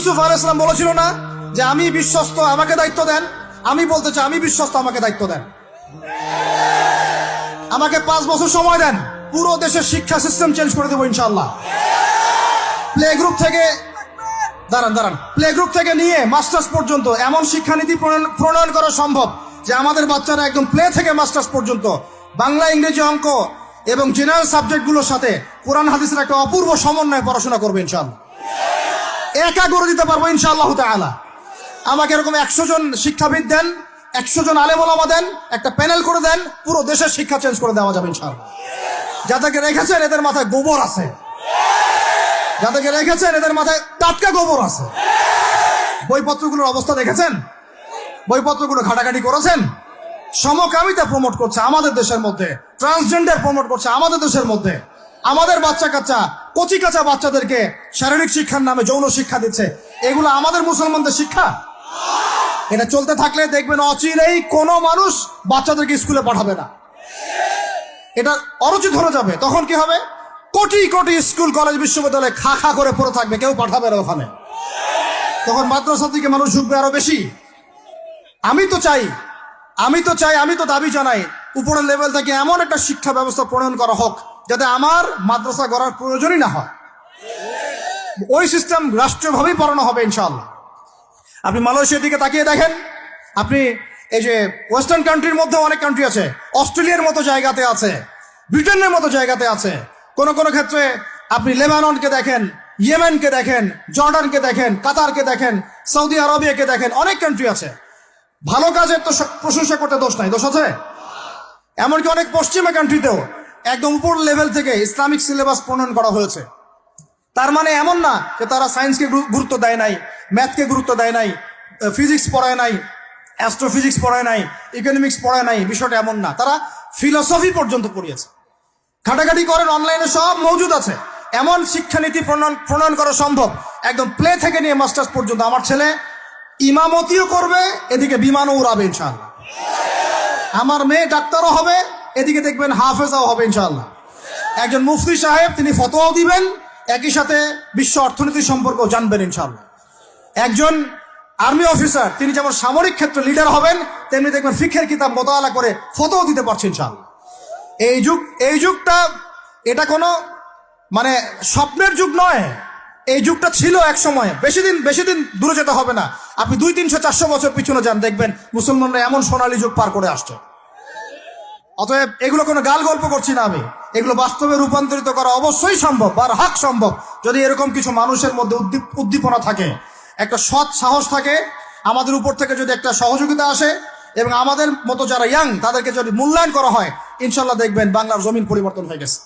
ইউসুফ আলাইহিস সালাম বলেছিল না যে আমি বিশ্বস্ত, আমাকে দায়িত্ব দেন? আমি বলতে চাই আমি বিশ্বস্ত, আমাকে দায়িত্ব দেন। আমাকে 5 বছর সময় দেন, পুরো দেশের শিক্ষা সিস্টেম চেঞ্জ করে দেবো ইনশাআল্লাহ। প্লে গ্রুপ থেকে প্লে গ্রুপ থেকে নিয়ে মাস্টার্স পর্যন্ত এমন শিক্ষানীতি প্রণয়ন করা সম্ভব যে আমাদের বাচ্চারা একদম প্লে থেকে মাস্টার্স পর্যন্ত বাংলা, ইংরেজি, অঙ্ক এবং জেনারেল সাবজেক্টগুলোর সাথে কোরআন হাদিসের একটা অপূর্ব সমন্বয়ে পড়াশোনা করবে ইনশাআল্লাহ। একা করে দিতে পারবো ইনশাআল্লাহ তাআলা। আমাকে এরকম 100 জন শিক্ষাবিদ দেন, 100 জন আলেম ওলামা দেন, একটা প্যানেল করে দেন, পুরো দেশের শিক্ষা চেঞ্জ করে দেওয়া যাবে ইনশাআল্লাহ। যাদেরকে রেখেছেন এদের মাথায় গোবর আছে, যাদেরকে রেখেছেন এদের মাথায় টাটকা গোবর আছে। বইপত্রগুলোর অবস্থা দেখেছেন? বইপত্রগুলো ঘাটাঘাটি করেছেন? সমকামিতা প্রমোট করছে আমাদের দেশের মধ্যে, ট্রান্সজেন্ডার প্রমোট করছে আমাদের দেশের মধ্যে, আমাদের বাচ্চা কাচ্চা কচি কাঁচা বাচ্চাদেরকে শারীরিক শিক্ষার নামে যৌন শিক্ষা দিচ্ছে। এগুলো আমাদের মুসলমানদের শিক্ষা? এটা চলতে থাকলে দেখবেন অচিরেই কোনো মানুষ বাচ্চাদেরকে স্কুলে পাঠাবে না, এটা অরুচি ধরে যাবে। তখন কি হবে? কোটি কোটি স্কুল, কলেজ, বিশ্ববিদ্যালয়ে খা খা করে পড়ে থাকবে, কেউ পাঠাবে না ওখানে। তখন মাদ্রাসা থেকে মানুষ ঢুকবে আরো বেশি। আমি তো দাবি জানাই উপরের লেভেল থেকে এমন একটা শিক্ষা ব্যবস্থা প্রণয়ন করা হোক যাতে আমার মাদ্রাসা গড়ার প্রয়োজনই না হয়। ওই সিস্টেম রাষ্ট্রীয়ভাবেই পড়ানো হবে ইনশাআল্লাহ। আপনি মালয়েশিয়ার দিকে তাকিয়ে দেখেন, আপনি এই যে ওয়েস্টার্ন কান্ট্রির মধ্যে অনেক কান্ট্রি আছে, অস্ট্রেলিয়ার মতো জায়গাতে আছে, ব্রিটেনের মতো জায়গাতে আছে, কোন কোন ক্ষেত্রে আপনি লেবাননকে দেখেন, ইয়েমেনকে দেখেন, জর্ডানকে দেখেন, কাতারকে দেখেন, সৌদি আরবিয়াকে দেখেন, অনেক কান্ট্রি আছে। ভালো কাজের তো প্রশংসা করতে দোষ নাই, দোষ আছে? এমনকি অনেক পশ্চিমা কান্ট্রিতেও একদম উপর লেভেল থেকে ইসলামিক সিলেবাস প্রণয়ন করা হয়েছে। তার মানে এমন না যে তারা সায়েন্সকে গুরুত্ব দেয় নাই, ম্যাথকে গুরুত্ব দেয় নাই, ফিজিক্স পড়ায় নাই, অ্যাস্ট্রোফিজিক্স পড়ায় নাই, ইকোনমিক্স পড়ায় নাই। বিষয়টা এমন না, তারা ফিলোসফি পর্যন্ত পড়িয়েছে। ঘাটাঘাটি করেন, অনলাইনে সব মজুদ আছে। এমন শিক্ষানীতি প্রণয়ন করা সম্ভব একদম প্লে থেকে নিয়ে মাস্টার্স পর্যন্ত। আমার ছেলে ইমামতিও করবে, এদিকে বিমানও উড়াবে ইনশাআল্লাহ। আমার মেয়ে ডাক্তারও হবে, এদিকে দেখবেন হাফেজাও হবে ইনশাআল্লাহ। একজন মুফতি সাহেব, তিনি ফতোয়াও দিবেন, একই সাথে বিশ্ব অর্থনীতি সম্পর্কেও জানবেন ইনশাআল্লাহ। একজন আর্মি অফিসার, তিনি যেমন সামরিক ক্ষেত্রে লিডার হবেন, তেমনি দেখবেন ফিকহের কিতাব মোতালা করে ফতোয়াও দিতে পারছেন ইনশাআল্লাহ। এই যুগটা এটা কোনো মানে স্বপ্নের যুগ নয়, এই যুগটা ছিল এক সময়। বেশি দিন দূরে যেতে হবে না, আপনি 200, 300, 400 বছর পিছনে যান, দেখবেন মুসলমানরা এমন সোনালী যুগ পার করে আসছে। অতএব এগুলো কোনো গাল গল্প করছি না আমি, এগুলো বাস্তবে রূপান্তরিত করা অবশ্যই সম্ভব, বারহাক সম্ভব, যদি এরকম কিছু মানুষের মধ্যে উদ্দীপনা থাকে, একটা সৎ সাহস থাকে, আমাদের উপর থেকে যদি একটা সহযোগিতা আসে এবং আমাদের মতো যারা ইয়াং তাদেরকে যদি মূল্যায়ন করা হয়, ইনশাল্লাহ দেখবেন বাংলার জমিন পরিবর্তন হয়ে গেছে।